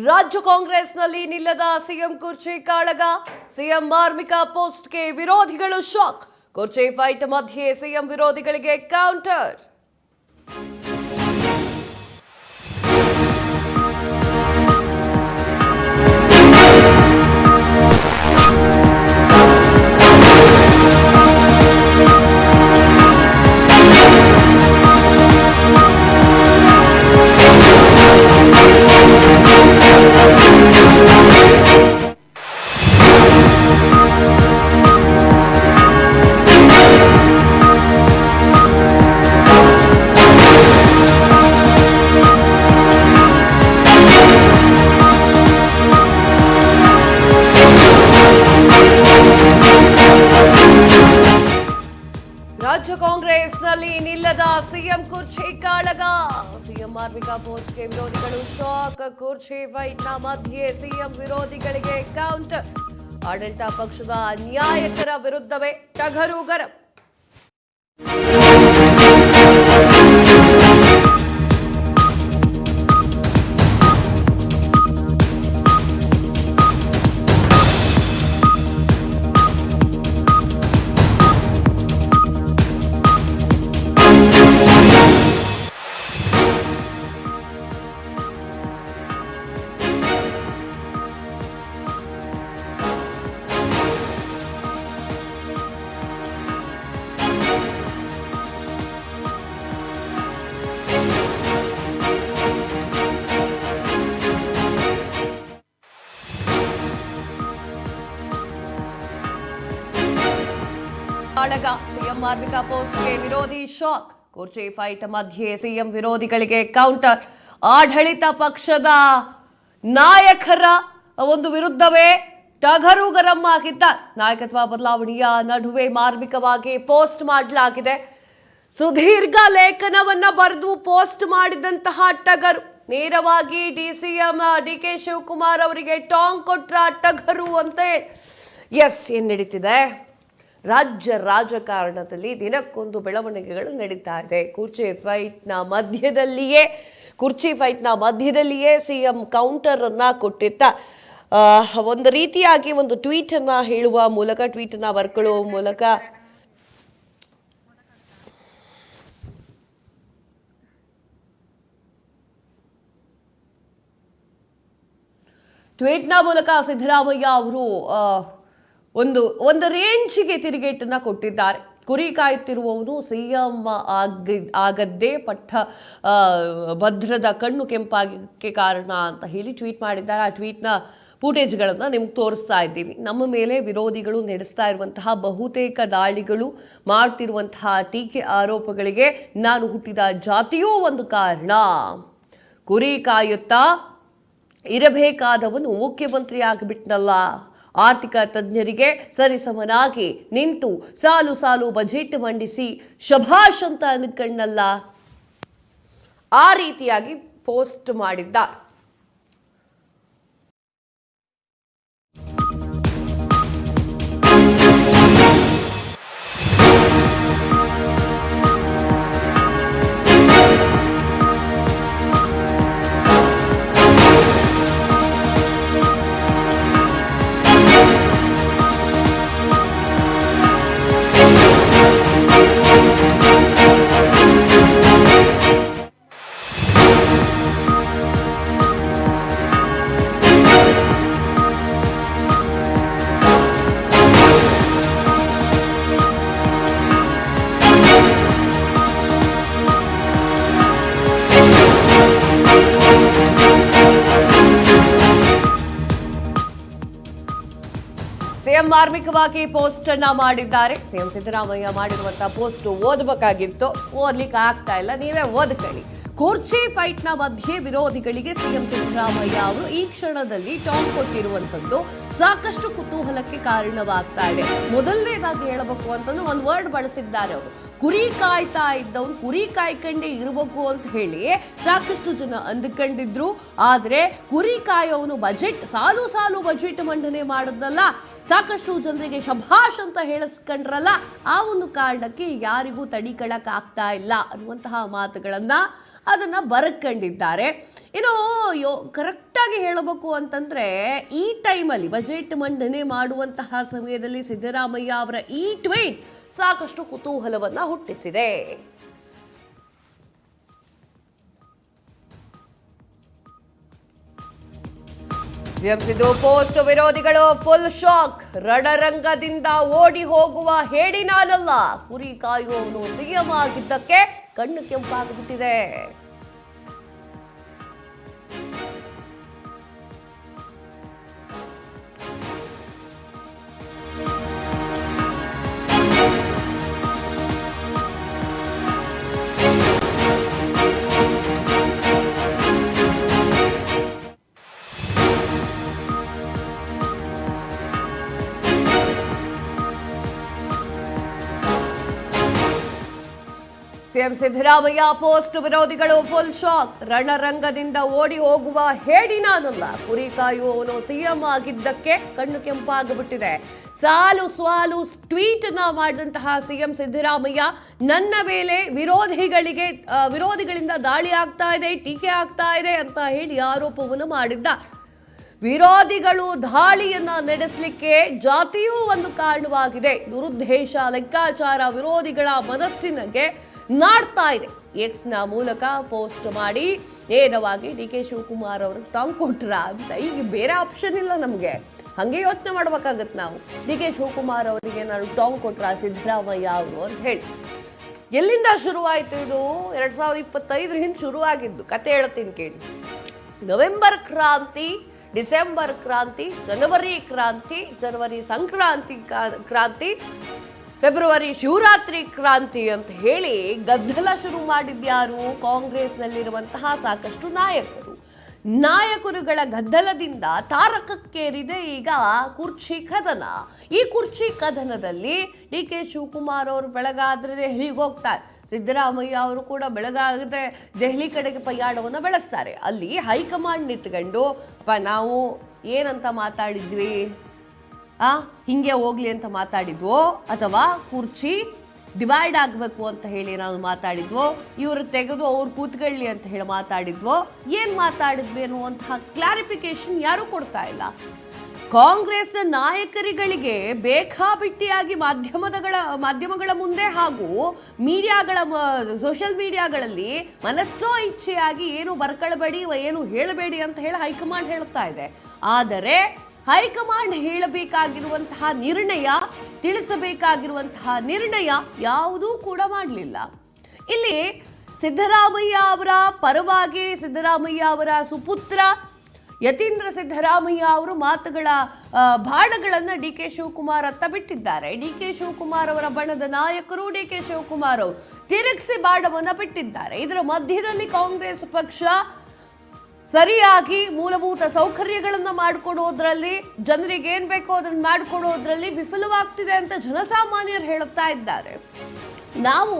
ರಾಜ್ಯ ಕಾಂಗ್ರೆಸ್ನಲ್ಲಿ ನಿಲ್ಲದ ಸಿಎಂ ಕುರ್ಚಿ ಕಾಳಗ. ಸಿಎಂ ಮಾರ್ಮಿಕ ಪೋಸ್ಟ್ಗೆ ವಿರೋಧಿಗಳು ಶಾಕ್. ಕುರ್ಚಿ ಫೈಟ್ ಮಧ್ಯೆ ಸಿಎಂ ವಿರೋಧಿಗಳಿಗೆ ಕೌಂಟರ್. ರಾಜ್ಯ ಕಾಂಗ್ರೆಸ್ನಲ್ಲಿ ನಿಲ್ಲದ ಸಿಎಂ ಕುರ್ಚಿ ಕಾಳಗ. ಸಿಎಂ ಮಾರ್ಮಿಕ ಪೋಸ್ಟ್ಗೆ ವಿರೋಧಿಗಳು ಶಾಕ್. ಕುರ್ಚಿ ಫೈಟ್ನ ಮಧ್ಯೆ ಸಿಎಂ ವಿರೋಧಿಗಳಿಗೆ ಕೌಂಟರ್. ಆಡಳಿತ ಪಕ್ಷದ ನಾಯಕರ ವಿರುದ್ಧವೇ ಟಗರು ಗರಂ. ಕಾಳಗ. ಸಿಎಂ ಮಾರ್ಮಿಕ ಪೋಸ್ಟ್ಗೆ ವಿರೋಧಿ ಶಾಕ್. ಕುರ್ಚಿ ಫೈಟ್ ಮಧ್ಯೆ ಸಿಎಂ ವಿರೋಧಿಗಳಿಗೆ ಕೌಂಟರ್. ಆಡಳಿತ ಪಕ್ಷದ ನಾಯಕರ ಒಂದು ವಿರುದ್ಧವೇ ಟಗರು ಗರಂ ಆಗಿದ್ದ. ನಾಯಕತ್ವ ಬದಲಾವಣೆಯ ನಡುವೆ ಮಾರ್ಮಿಕವಾಗಿ ಪೋಸ್ಟ್ ಮಾಡಲಾಗಿದೆ. ಸುದೀರ್ಘ ಲೇಖನವನ್ನ ಬರೆದು ಪೋಸ್ಟ್ ಮಾಡಿದಂತಹ ಟಗರು ನೇರವಾಗಿ ಡಿಸಿಎಂ ಡಿಕೆ ಶಿವಕುಮಾರ್ ಅವರಿಗೆ ಟಾಂಗ್ ಕೊಟ್ರ ಟಗರು ಅಂತ ಎಸ್ ಏನ್ ನಡೀತಿದೆ ರಾಜ್ಯ ರಾಜಕಾರಣದಲ್ಲಿ ದಿನಕ್ಕೊಂದು ಬೆಳವಣಿಗೆಗಳು ನಡೀತಾ ಇದೆ. ಕುರ್ಚಿ ಫೈಟ್ನ ಮಧ್ಯದಲ್ಲಿಯೇ ಸಿಎಂ ಕೌಂಟರ್ ಅನ್ನ ಕೊಟ್ಟಿದ್ದ. ಒಂದು ರೀತಿಯಾಗಿ ಒಂದು ಟ್ವೀಟ್ ಅನ್ನ ಹೇಳುವ ಮೂಲಕ, ಟ್ವೀಟ್ ಅನ್ನ ಬರ್ಕೊಳ್ಳುವ ಮೂಲಕ ಸಿದ್ದರಾಮಯ್ಯ ಅವರು ಒಂದು ರೇಂಜ್ಗೆ ತಿರುಗೇಟನ್ನ ಕೊಟ್ಟಿದ್ದಾರೆ. ಕುರಿ ಕಾಯುತ್ತಿರುವವನು ಸಿಎಂ ಆಗದ್ದೇ ಭದ್ರದ ಕಣ್ಣು ಕೆಂಪಾಗಕ್ಕೆ ಕಾರಣ ಅಂತ ಹೇಳಿ ಟ್ವೀಟ್ ಮಾಡಿದ್ದಾರೆ. ಆ ಟ್ವೀಟ್ನ ಫೂಟೇಜ್ಗಳನ್ನು ನಿಮ್ಗೆ ತೋರಿಸ್ತಾ ಇದ್ದೀವಿ. ನಮ್ಮ ಮೇಲೆ ವಿರೋಧಿಗಳು ನಡೆಸ್ತಾ ಇರುವಂತಹ ಬಹುತೇಕ ದಾಳಿಗಳು, ಮಾಡ್ತಿರುವಂತಹ ಟೀಕೆ ಆರೋಪಗಳಿಗೆ ನಾನು ಹುಟ್ಟಿದ ಜಾತಿಯೂ ಒಂದು ಕಾರಣ. ಕುರಿ ಕಾಯುತ್ತಾ ಇರಬೇಕಾದವನು ಮುಖ್ಯಮಂತ್ರಿ ಆಗಿಬಿಟ್ನಲ್ಲ. ಆರ್ಥಿಕ ತಜ್ಞರಿಗೆ ಸರಿಸಮನಾಗಿ ನಿಂತು ಸಾಲು ಸಾಲು ಬಜೆಟ್ ಮಂಡಿಸಿ ಶಭಾಷ್ ಅಂತ ಅನ್ಕಣ್ಣಲ್ಲ. ಆ ರೀತಿಯಾಗಿ ಪೋಸ್ಟ್ ಮಾಡಿದ್ದ. ಸಿಎಂ ಮಾರ್ಮಿಕವಾಗಿ ಪೋಸ್ಟ್ ಅನ್ನ ಮಾಡಿದ್ದಾರೆ. ಸಿಎಂ ಸಿದ್ದರಾಮಯ್ಯ ಮಾಡಿರುವಂತಹ ಪೋಸ್ಟ್ ಓದಬೇಕಾಗಿತ್ತು, ಓದ್ಲಿಕ್ಕೆ ಆಗ್ತಾ ಇಲ್ಲ, ನೀವೇ ಓದ್ಕೊಳ್ಳಿ. ಕುರ್ಚಿ ಫೈಟ್ನ ಮಧ್ಯೆ ವಿರೋಧಿಗಳಿಗೆ ಸಿಎಂ ಸಿದ್ದರಾಮಯ್ಯ ಅವರು ಈ ಕ್ಷಣದಲ್ಲಿ ಟಾಂಗ್ ಕೊಟ್ಟಿರುವಂತದ್ದು ಸಾಕಷ್ಟು ಕುತೂಹಲಕ್ಕೆ ಕಾರಣವಾಗ್ತಾ ಇದೆ. ಮೊದಲನೇದಾಗಿ ಹೇಳಬೇಕು ಅಂತಂದ್ರೆ ಒಂದು ವರ್ಡ್ ಬಳಸಿದ್ದಾರೆ ಅವರು. ಕುರಿ ಕಾಯ್ತಾ ಇದ್ದವ್ರು ಕುರಿ ಕಾಯ್ಕೊಂಡೇ ಇರಬೇಕು ಅಂತ ಹೇಳಿ ಸಾಕಷ್ಟು ಜನ ಅಂದುಕೊಂಡಿದ್ರು. ಆದ್ರೆ ಕುರಿ ಕಾಯೋನು ಬಜೆಟ್ ಸಾಲು ಸಾಲು ಬಜೆಟ್ ಮಂಡನೆ ಮಾಡಿದ್ನಲ್ಲ, ಸಾಕಷ್ಟು ಜನರಿಗೆ ಶಭಾಷ್ ಅಂತ ಹೇಳಿಸ್ಕೊಂಡ್ರಲ್ಲ, ಆ ಒಂದು ಕಾರಣಕ್ಕೆ ಯಾರಿಗೂ ತಡಿಕೊಳ್ಳಕ್ ಆಗ್ತಾ ಇಲ್ಲ ಅನ್ನುವಂತಹ ಮಾತುಗಳನ್ನ ಅದನ್ನ ಬರ್ಕೊಂಡಿದ್ದಾರೆ. ಇನ್ನು ಕರೆಕ್ಟಾಗಿ ಹೇಳಬೇಕು ಅಂತಂದ್ರೆ, ಈ ಟೈಮಲ್ಲಿ ಬಜೆಟ್ ಮಂಡನೆ ಮಾಡುವಂತಹ ಸಮಯದಲ್ಲಿ ಸಿದ್ದರಾಮಯ್ಯ ಅವರ ಈ ಟ್ವೀಟ್ ಸಾಕಷ್ಟು ಕುತೂಹಲವನ್ನ ಹುಟ್ಟಿಸಿದೆ. ಸಿಎಂ ಸಿದ್ದು ಪೋಸ್ಟ್ ವಿರೋಧಿಗಳು ಫುಲ್ ಶಾಕ್. ರಣರಂಗದಿಂದ ಓಡಿ ಹೋಗುವ ಹೇಡಿ ನಾನಲ್ಲ, ಕುರಿ ಕಾಯುವವನು ಸಿಎಂ ಆಗಿದ್ದಕ್ಕೆ ಕಣ್ಣು ಕೆಂಪಾಗಿಬಿಟ್ಟಿದೆ. ಸಿಎಂ ಸಿದ್ದರಾಮಯ್ಯ ಪೋಸ್ಟ್ ವಿರೋಧಿಗಳು ಫುಲ್ ಶಾಕ್. ರಣರಂಗದಿಂದ ಓಡಿ ಹೋಗುವ ಹೇಡಿ ನಾನಲ್ಲ, ಕುರಿ ಕಾಯುವವನು ಸಿಎಂ ಆಗಿದ್ದಕ್ಕೆ ಕಣ್ಣು ಕೆಂಪಾಗಿಬಿಟ್ಟಿದೆ. ಸಾಲು ಸಾಲು ಟ್ವೀಟ್ ಮಾಡಿದಂತಹ ಸಿಎಂ ಸಿದ್ದರಾಮಯ್ಯ ನನ್ನ ಮೇಲೆ ವಿರೋಧಿಗಳಿಂದ ದಾಳಿ ಆಗ್ತಾ ಇದೆ, ಟೀಕೆ ಆಗ್ತಾ ಇದೆ ಅಂತ ಹೇಳಿ ಆರೋಪವನ್ನು ಮಾಡಿದ್ದ. ವಿರೋಧಿಗಳು ದಾಳಿಯನ್ನ ನಡೆಸಲಿಕ್ಕೆ ಜಾತಿಯೂ ಒಂದು ಕಾರಣವಾಗಿದೆ. ದುರುದ್ದೇಶ, ಲೆಕ್ಕಾಚಾರ ವಿರೋಧಿಗಳ ಮನಸ್ಸಿನಗೆ ನಾಡ್ತಾ ಇದೆ. ಎಕ್ಸ್ನ ಮೂಲಕ ಪೋಸ್ಟ್ ಮಾಡಿ ನೇರವಾಗಿ ಡಿ ಕೆ ಶಿವಕುಮಾರ್ ಅವರು ಟಾಂಗ್ ಕೊಟ್ರ ಅಂತ. ಈಗ ಬೇರೆ ಆಪ್ಷನ್ ಇಲ್ಲ ನಮಗೆ, ಹಂಗೆ ಯೋಚನೆ ಮಾಡ್ಬೇಕಾಗತ್ತೆ ನಾವು. ಡಿ ಕೆ ಶಿವಕುಮಾರ್ ಅವರಿಗೆ ನಾನು ಟಾಂಗ್ ಕೊಟ್ರ ಸಿದ್ದರಾಮಯ್ಯ ಅವರು ಅಂತ ಹೇಳಿ. ಎಲ್ಲಿಂದ ಶುರುವಾಯಿತು ಇದು? 2025 ಹಿಂದೆ ಶುರುವಾಗಿದ್ದು. ಕತೆ ಹೇಳ್ತೀನಿ ಕೇಳಿ. ನವೆಂಬರ್ ಕ್ರಾಂತಿ, ಡಿಸೆಂಬರ್ ಕ್ರಾಂತಿ, ಜನವರಿ ಕ್ರಾಂತಿ, ಜನವರಿ ಸಂಕ್ರಾಂತಿ ಕ್ರಾಂತಿ, ಫೆಬ್ರವರಿ ಶಿವರಾತ್ರಿ ಕ್ರಾಂತಿ ಅಂತ ಹೇಳಿ ಗದ್ದಲ ಶುರು ಮಾಡಿದ್ಯಾರು? ಕಾಂಗ್ರೆಸ್ನಲ್ಲಿರುವಂತಹ ಸಾಕಷ್ಟು ನಾಯಕರುಗಳ ಗದ್ದಲದಿಂದ ತಾರಕಕ್ಕೇರಿದೆ ಈಗ ಕುರ್ಚಿ ಕದನ. ಈ ಕುರ್ಚಿ ಕದನದಲ್ಲಿ ಡಿ ಕೆ ಶಿವಕುಮಾರ್ ಅವರು ಬೆಳಗಾದ್ರೆ ದೆಹಲಿಗೆ ಹೋಗ್ತಾರೆ, ಸಿದ್ದರಾಮಯ್ಯ ಅವರು ಕೂಡ ಬೆಳಗಾದ್ರೆ ದೆಹಲಿ ಕಡೆಗೆ ಪಯ್ಯಾಡವನ್ನು ಬೆಳೆಸ್ತಾರೆ. ಅಲ್ಲಿ ಹೈಕಮಾಂಡ್ ನಿಂತ್ಕೊಂಡು ನಾವು ಏನಂತ ಮಾತಾಡಿದ್ವಿ, ಹಿಂಗೆ ಹೋಗ್ಲಿ ಅಂತ ಮಾತಾಡಿದ್ವೋ, ಅಥವಾ ಕುರ್ಚಿ ಡಿವೈಡ್ ಆಗಬೇಕು ಅಂತ ಹೇಳಿ ನಾವು ಮಾತಾಡಿದ್ವೋ, ಇವರು ತೆಗೆದು ಅವ್ರು ಕೂತ್ಕೊಳ್ಳಿ ಅಂತ ಹೇಳಿ ಮಾತಾಡಿದ್ವೋ, ಏನು ಮಾತಾಡಿದ್ವಿ ಅನ್ನುವಂತಹ ಕ್ಲಾರಿಫಿಕೇಶನ್ ಯಾರೂ ಕೊಡ್ತಾ ಇಲ್ಲ. ಕಾಂಗ್ರೆಸ್ನ ನಾಯಕರುಗಳಿಗೆ ಬೇಕಾಬಿಟ್ಟಿಯಾಗಿ ಮಾಧ್ಯಮಗಳ ಮುಂದೆ ಹಾಗೂ ಸೋಷಿಯಲ್ ಮೀಡಿಯಾಗಳಲ್ಲಿ ಮನಸ್ಸೋ ಇಚ್ಛೆಯಾಗಿ ಏನು ಬರ್ಕೊಳ್ಬೇಡಿ, ಏನು ಹೇಳಬೇಡಿ ಅಂತ ಹೇಳಿ ಹೈಕಮಾಂಡ್ ಹೇಳ್ತಾ ಇದೆ. ಆದರೆ ಹೈಕಮಾಂಡ್ ಹೇಳಬೇಕಾಗಿರುವಂತಹ ನಿರ್ಣಯ, ತಿಳಿಸಬೇಕಾಗಿರುವಂತಹ ನಿರ್ಣಯ ಯಾವುದೂ ಕೂಡ ಮಾಡಲಿಲ್ಲ. ಇಲ್ಲಿ ಸಿದ್ದರಾಮಯ್ಯ ಅವರ ಪರವಾಗಿ ಸಿದ್ದರಾಮಯ್ಯ ಅವರ ಸುಪುತ್ರ ಯತೀಂದ್ರ ಸಿದ್ದರಾಮಯ್ಯ ಅವರು ಮಾತುಗಳ ಬಾಣಗಳನ್ನು ಡಿ ಕೆ ಶಿವಕುಮಾರ್ ಅತ್ತ ಬಿಟ್ಟಿದ್ದಾರೆ. ಡಿ ಕೆ ಶಿವಕುಮಾರ್ ಅವರ ಬಣದ ನಾಯಕರು ಡಿ ಕೆ ಶಿವಕುಮಾರ್ ಅವರು ತಿರುಗಿಸಿ ಬಾಣವನ್ನು ಬಿಟ್ಟಿದ್ದಾರೆ. ಇದರ ಮಧ್ಯದಲ್ಲಿ ಕಾಂಗ್ರೆಸ್ ಪಕ್ಷ ಸರಿಯಾಗಿ ಮೂಲಭೂತ ಸೌಕರ್ಯಗಳನ್ನು ಮಾಡಿಕೊಡೋದ್ರಲ್ಲಿ, ಜನರಿಗೆ ಏನ್ ಬೇಕೋ ಅದನ್ನು ಮಾಡಿಕೊಡೋದ್ರಲ್ಲಿ ವಿಫಲವಾಗ್ತಿದೆ ಅಂತ ಜನಸಾಮಾನ್ಯರು ಹೇಳುತ್ತಾ ಇದ್ದಾರೆ. ನಾವು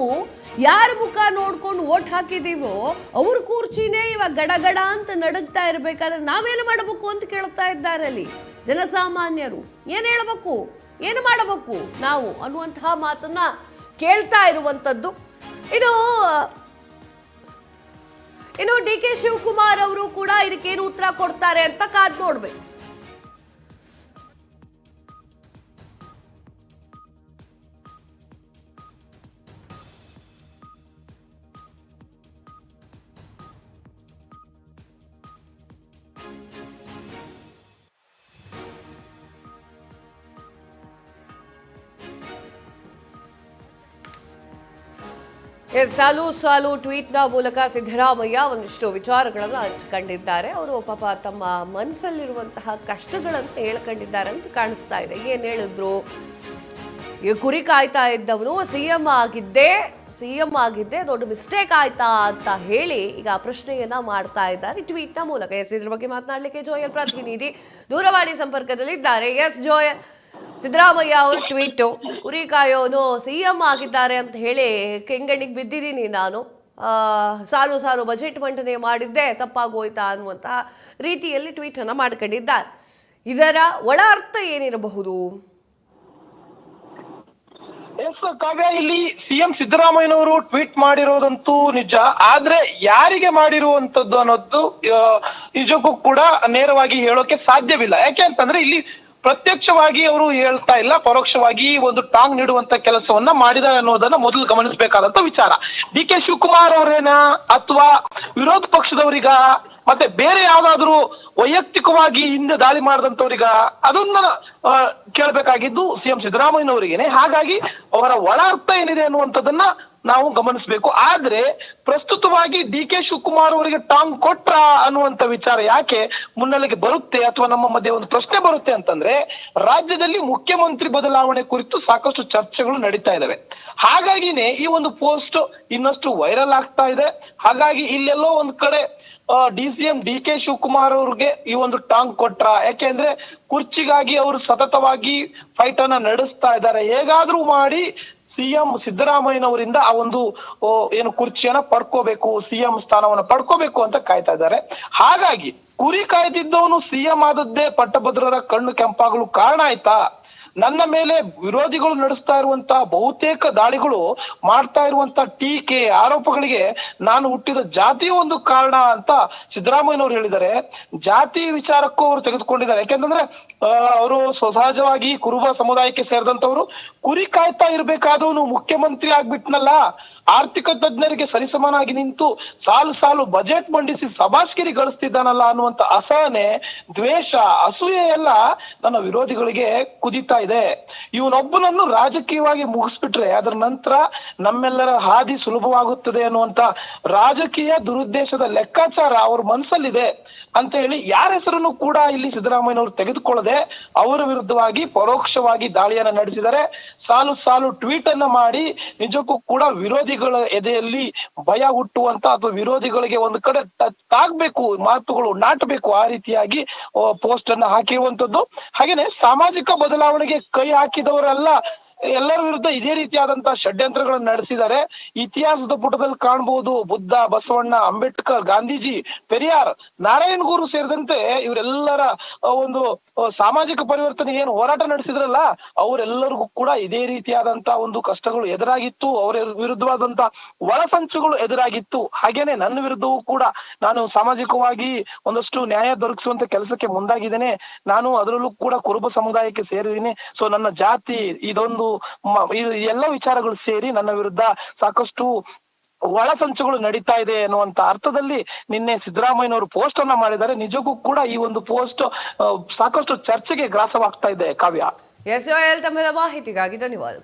ಯಾರ ಮುಖ ನೋಡ್ಕೊಂಡು ಓಟ್ ಹಾಕಿದೀವೋ ಅವ್ರ ಕೂರ್ಚಿನೇ ಇವಾಗ ಗಡಗಡ ಅಂತ ನಡುಗ್ತಾ ಇರ್ಬೇಕಾದ್ರೆ ನಾವೇನು ಮಾಡಬೇಕು ಅಂತ ಕೇಳ್ತಾ ಇದ್ದಾರೆ ಅಲ್ಲಿ ಜನಸಾಮಾನ್ಯರು. ಏನ್ ಹೇಳಬೇಕು, ಏನು ಮಾಡಬೇಕು ನಾವು ಅನ್ನುವಂತಹ ಮಾತನ್ನ ಕೇಳ್ತಾ ಇರುವಂತದ್ದು. ಇನ್ನು ಡಿ ಕೆ ಶಿವಕುಮಾರ್ ಅವರು ಕೂಡ ಇದಕ್ಕೇನು ಉತ್ತರ ಕೊಡ್ತಾರೆ ಅಂತ ಕಾದ್ ನೋಡ್ಬೇಕು. ಸಾಲು ಟ್ವೀಟ್ನ ಮೂಲಕ ಸಿದ್ದರಾಮಯ್ಯ ಒಂದಿಷ್ಟು ವಿಚಾರಗಳನ್ನು ಹಂಚಿಕೊಂಡಿದ್ದಾರೆ. ಅವರು ಪಾಪ ತಮ್ಮ ಮನಸ್ಸಲ್ಲಿರುವಂತಹ ಕಷ್ಟಗಳನ್ನು ಹೇಳ್ಕೊಂಡಿದ್ದಾರೆ ಅಂತ ಕಾಣಿಸ್ತಾ ಇದೆ. ಏನ್ ಹೇಳಿದ್ರು? ಕುರಿ ಕಾಯ್ತಾ ಇದ್ದವನು ಸಿಎಂ ಆಗಿದ್ದೆ ದೊಡ್ಡ ಮಿಸ್ಟೇಕ್ ಆಯ್ತಾ ಅಂತ ಹೇಳಿ ಈಗ ಪ್ರಶ್ನೆಯನ್ನ ಮಾಡ್ತಾ ಇದ್ದಾರೆ ಟ್ವೀಟ್ನ ಮೂಲಕ. ಇದ್ರ ಬಗ್ಗೆ ಮಾತನಾಡಲಿಕ್ಕೆ ಜೋಯಲ್ ಪ್ರತಿನಿಧಿ ದೂರವಾಣಿ ಸಂಪರ್ಕದಲ್ಲಿದ್ದಾರೆ. ಜೋಯಲ್, ಸಿದ್ದರಾಮಯ್ಯ ಅವ್ರ ಟ್ವೀಟು, ಕುರಿ ಕಾಯೋನು ಸಿಎಂ ಆಗಿದ್ದಾರೆ ಅಂತ ಹೇಳಿ ಕೆಂಗಣ್ಣಿಗೆ ಬಿದ್ದಿದ್ದೀನಿ ನಾನು, ಸಾಲು ಬಜೆಟ್ ಮಂಡನೆ ಮಾಡಿದ್ದೆ ತಪ್ಪಾಗೋಯ್ತಾ ಅನ್ನುವಂತಹ ರೀತಿಯಲ್ಲಿ ಟ್ವೀಟ್ ಅನ್ನ ಮಾಡ್ಕೊಂಡಿದ್ದಾರೆ. ಇದರ ಒಳ ಅರ್ಥ ಏನಿರಬಹುದು? ಎಸ್ ಕಾವ್ಯ, ಇಲ್ಲಿ ಸಿಎಂ ಸಿದ್ದರಾಮಯ್ಯನವರು ಟ್ವೀಟ್ ಮಾಡಿರೋದಂತೂ ನಿಜ. ಆದ್ರೆ ಯಾರಿಗೆ ಮಾಡಿರುವಂತದ್ದು ಅನ್ನೋದು ನಿಜಕ್ಕೂ ಕೂಡ ನೇರವಾಗಿ ಹೇಳೋಕೆ ಸಾಧ್ಯವಿಲ್ಲ. ಯಾಕೆ ಅಂತಂದ್ರೆ ಇಲ್ಲಿ ಪ್ರತ್ಯಕ್ಷವಾಗಿ ಅವರು ಹೇಳ್ತಾ ಇಲ್ಲ, ಪರೋಕ್ಷವಾಗಿ ಒಂದು ಟಾಂಗ್ ನೀಡುವಂತ ಕೆಲಸವನ್ನ ಮಾಡಿದ್ದಾರೆ ಅನ್ನೋದನ್ನ ಮೊದಲು ಗಮನಿಸಬೇಕಾದಂತ ವಿಚಾರ. ಡಿ.ಕೆ. ಶಿವಕುಮಾರ್ ಅವರೇನ ಅಥವಾ ವಿರೋಧ ಪಕ್ಷದವರಿಗ ಮತ್ತೆ ಬೇರೆ ಯಾವ್ದಾದ್ರು ವೈಯಕ್ತಿಕವಾಗಿ ಹಿಂದೆ ದಾಳಿ ಮಾಡಿದಂತವ್ರಿಗ ಅದನ್ನ ಕೇಳಬೇಕಾಗಿದ್ದು ಸಿಎಂ ಸಿದ್ದರಾಮಯ್ಯನವರಿಗೇನೆ. ಹಾಗಾಗಿ ಅವರ ಒಳ ಅರ್ಥ ಏನಿದೆ ಅನ್ನುವಂಥದ್ದನ್ನ ನಾವು ಗಮನಿಸಬೇಕು. ಆದ್ರೆ ಪ್ರಸ್ತುತವಾಗಿ ಡಿ.ಕೆ. ಶಿವಕುಮಾರ್ ಅವರಿಗೆ ಟಾಂಗ್ ಕೊಟ್ರ ಅನ್ನುವಂತ ವಿಚಾರ ಯಾಕೆ ಮುನ್ನೆಲೆಗೆ ಬರುತ್ತೆ ಅಥವಾ ನಮ್ಮ ಮಧ್ಯೆ ಒಂದು ಪ್ರಶ್ನೆ ಬರುತ್ತೆ ಅಂತಂದ್ರೆ, ರಾಜ್ಯದಲ್ಲಿ ಮುಖ್ಯಮಂತ್ರಿ ಬದಲಾವಣೆ ಕುರಿತು ಸಾಕಷ್ಟು ಚರ್ಚೆಗಳು ನಡೀತಾ ಇದಾವೆ. ಹಾಗಾಗಿನೇ ಈ ಒಂದು ಪೋಸ್ಟ್ ಇನ್ನಷ್ಟು ವೈರಲ್ ಆಗ್ತಾ ಇದೆ. ಹಾಗಾಗಿ ಇಲ್ಲೆಲ್ಲೋ ಒಂದ್ ಕಡೆ ಸಿಎಂ ಡಿ.ಕೆ. ಶಿವಕುಮಾರ್ ಅವ್ರಿಗೆ ಈ ಒಂದು ಟಾಂಗ್ ಕೊಟ್ರ, ಯಾಕೆಂದ್ರೆ ಕುರ್ಚಿಗಾಗಿ ಅವರು ಸತತವಾಗಿ ಫೈಟ್ ಅನ್ನ ನಡೆಸ್ತಾ ಇದ್ದಾರೆ. ಹೇಗಾದ್ರೂ ಮಾಡಿ ಸಿಎಂ ಸಿದ್ದರಾಮಯ್ಯನವರಿಂದ ಆ ಒಂದು ಏನು ಕುರ್ಚಿಯನ್ನ ಪಡ್ಕೋಬೇಕು, ಸಿಎಂ ಸ್ಥಾನವನ್ನ ಪಡ್ಕೋಬೇಕು ಅಂತ ಕಾಯ್ತಾ ಇದ್ದಾರೆ. ಹಾಗಾಗಿ ಕುರಿ ಕಾಯ್ದಿದ್ದವನು ಸಿಎಂ ಆದದ್ದೇ ಪಟ್ಟಭದ್ರರ ಕಣ್ಣು ಕೆಂಪಾಗಲು ಕಾರಣ ಆಯ್ತಾ? ನನ್ನ ಮೇಲೆ ವಿರೋಧಿಗಳು ನಡೆಸ್ತಾ ಇರುವಂತ ಬಹುತೇಕ ದಾಳಿಗಳು, ಮಾಡ್ತಾ ಇರುವಂತ ಟೀಕೆ ಆರೋಪಗಳಿಗೆ ನಾನು ಹುಟ್ಟಿದ ಜಾತಿ ಒಂದು ಕಾರಣ ಅಂತ ಸಿದ್ದರಾಮಯ್ಯನವರು ಹೇಳಿದ್ದಾರೆ. ಜಾತಿ ವಿಚಾರಕ್ಕೂ ಅವರು ತೆಗೆದುಕೊಂಡಿದ್ದಾರೆ. ಯಾಕೆಂತಂದ್ರೆ ಅವರು ಸಹಜವಾಗಿ ಕುರುಬ ಸಮುದಾಯಕ್ಕೆ ಸೇರಿದಂತವ್ರು. ಕುರಿ ಕಾಯ್ತಾ ಇರ್ಬೇಕಾದವನು ಮುಖ್ಯಮಂತ್ರಿ ಆಗ್ಬಿಟ್ನಲ್ಲ, ಆರ್ಥಿಕ ತಜ್ಞರಿಗೆ ಸರಿಸಮನಾಗಿ ನಿಂತು ಸಾಲು ಸಾಲು ಬಜೆಟ್ ಮಂಡಿಸಿ ಸಭಾಷ್ಗಿರಿ ಗಳಿಸ್ತಿದ್ದಾನಲ್ಲ ಅನ್ನುವಂತ ಅಸಹನೆ, ದ್ವೇಷ, ಅಸೂಯೆ ಎಲ್ಲ ನನ್ನ ವಿರೋಧಿಗಳಿಗೆ ಕುದೀತಾ ಇದೆ. ಇವನೊಬ್ಬನನ್ನು ರಾಜಕೀಯವಾಗಿ ಮುಗಿಸ್ಬಿಟ್ರೆ ಅದರ ನಂತರ ನಮ್ಮೆಲ್ಲರ ಹಾದಿ ಸುಲಭವಾಗುತ್ತದೆ ಅನ್ನುವಂತ ರಾಜಕೀಯ ದುರುದ್ದೇಶದ ಲೆಕ್ಕಾಚಾರ ಅವ್ರ ಮನಸ್ಸಲ್ಲಿದೆ ಅಂತ ಹೇಳಿ ಯಾರ ಹೆಸರನ್ನು ಕೂಡ ಇಲ್ಲಿ ಸಿದ್ದರಾಮಯ್ಯನವರು ತೆಗೆದುಕೊಳ್ಳದೆ ಅವರ ವಿರುದ್ಧವಾಗಿ ಪರೋಕ್ಷವಾಗಿ ದಾಳಿಯನ್ನ ನಡೆಸಿದರೆ, ಸಾಲು ಸಾಲು ಟ್ವೀಟ್ ಅನ್ನ ಮಾಡಿ ನಿಜಕ್ಕೂ ಕೂಡ ವಿರೋಧಿಗಳ ಎದೆಯಲ್ಲಿ ಭಯ ಹುಟ್ಟುವಂತ ಅಥವಾ ವಿರೋಧಿಗಳಿಗೆ ಒಂದು ಕಡೆ ತಾಗ್ಬೇಕು, ಮಾತುಗಳು ನಾಟಬೇಕು, ಆ ರೀತಿಯಾಗಿ ಪೋಸ್ಟ್ ಅನ್ನ ಹಾಕಿರುವಂತದ್ದು. ಹಾಗೇನೆ ಸಾಮಾಜಿಕ ಬದಲಾವಣೆಗೆ ಕೈ ಹಾಕಿದವರೆಲ್ಲ ಎಲ್ಲರ ವಿರುದ್ಧ ಇದೇ ರೀತಿಯಾದಂತಹ ಷಡ್ಯಂತ್ರಗಳನ್ನು ನಡೆಸಿದ್ದಾರೆ. ಇತಿಹಾಸದ ಪುಟದಲ್ಲಿ ಕಾಣಬಹುದು. ಬುದ್ಧ, ಬಸವಣ್ಣ, ಅಂಬೇಡ್ಕರ್, ಗಾಂಧೀಜಿ, ಪೆರಿಯಾರ್, ನಾರಾಯಣಗೂರು ಸೇರಿದಂತೆ ಇವರೆಲ್ಲರ ಒಂದು ಸಾಮಾಜಿಕ ಪರಿವರ್ತನೆಗೆ ಏನು ಹೋರಾಟ ನಡೆಸಿದ್ರಲ್ಲ, ಅವರೆಲ್ಲರಿಗೂ ಕೂಡ ಇದೇ ರೀತಿಯಾದಂತಹ ಒಂದು ಕಷ್ಟಗಳು ಎದುರಾಗಿತ್ತು. ಅವರ ವಿರುದ್ಧವಾದಂತಹ ಒಳಸಂಚುಗಳು ಎದುರಾಗಿತ್ತು. ಹಾಗೇನೆ ನನ್ನ ವಿರುದ್ಧವೂ ಕೂಡ ನಾನು ಸಾಮಾಜಿಕವಾಗಿ ಒಂದಷ್ಟು ನ್ಯಾಯ ದೊರಕಿಸುವಂತ ಕೆಲಸಕ್ಕೆ ಮುಂದಾಗಿದ್ದೇನೆ. ನಾನು ಅದರಲ್ಲೂ ಕೂಡ ಕುರುಬ ಸಮುದಾಯಕ್ಕೆ ಸೇರಿದ್ದೀನಿ. ಸೊ ನನ್ನ ಜಾತಿ, ಇದೊಂದು ಎಲ್ಲ ವಿಚಾರಗಳು ಸೇರಿ ನನ್ನ ವಿರುದ್ಧ ಸಾಕಷ್ಟು ಒಳಸಂಚುಗಳು ನಡೀತಾ ಇದೆ ಅನ್ನುವಂತ ಅರ್ಥದಲ್ಲಿ ನಿನ್ನೆ ಸಿದ್ದರಾಮಯ್ಯನವರು ಪೋಸ್ಟ್ ಅನ್ನ ಮಾಡಿದ್ದಾರೆ. ನಿಜಕ್ಕೂ ಕೂಡ ಈ ಒಂದು ಪೋಸ್ಟ್ ಸಾಕಷ್ಟು ಚರ್ಚೆಗೆ ಗ್ರಾಸವಾಗ್ತಾ ಇದೆ. ಕಾವ್ಯ, ಎಸ್ ತಮ್ಮ ಮಾಹಿತಿಗಾಗಿ ಧನ್ಯವಾದ.